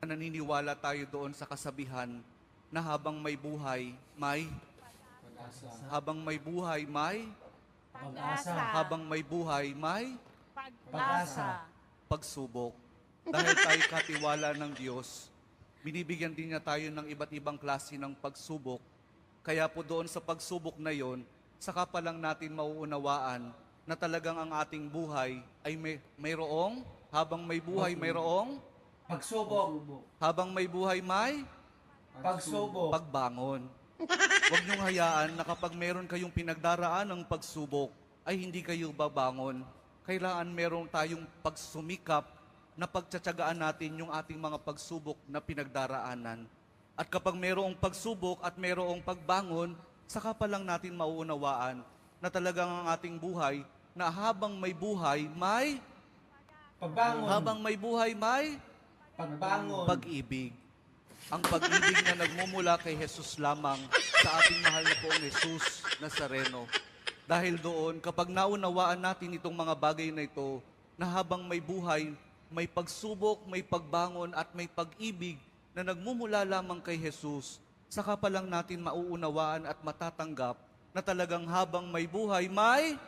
Naniniwala tayo doon sa kasabihan na habang may buhay, may Pag-asa. habang may buhay, may Pag-asa. habang may buhay, may Pag-asa. pagsubok. Dahil tayo katiwala ng Diyos, binibigyan din niya tayo ng iba't ibang klase ng pagsubok. Kaya po doon sa pagsubok na yon, saka pa lang natin mauunawaan na talagang ang ating buhay ay mayroong, habang may buhay, mayroong, Pagsubok. habang may buhay, may Pagsubok. pagbangon. Huwag niyong hayaan na kapag meron kayong pinagdaraan ng pagsubok, ay hindi kayo babangon. Kailangan meron tayong pagsumikap na pagtsatsagaan natin yung ating mga pagsubok na pinagdaraanan. At kapag merong pagsubok at merong pagbangon, saka pa lang natin mauunawaan na talagang ang ating buhay, na habang may buhay, may Pagbangon. habang may buhay, may Pagbangon. pag-ibig. Ang pag-ibig na nagmumula kay Jesus lamang sa ating mahal na poong Jesus Nazareno. Dahil doon, kapag naunawaan natin itong mga bagay na ito, na habang may buhay, may pagsubok, may pagbangon at may pag-ibig na nagmumula lamang kay Jesus, saka pa lang natin mauunawaan at matatanggap na talagang habang may buhay, may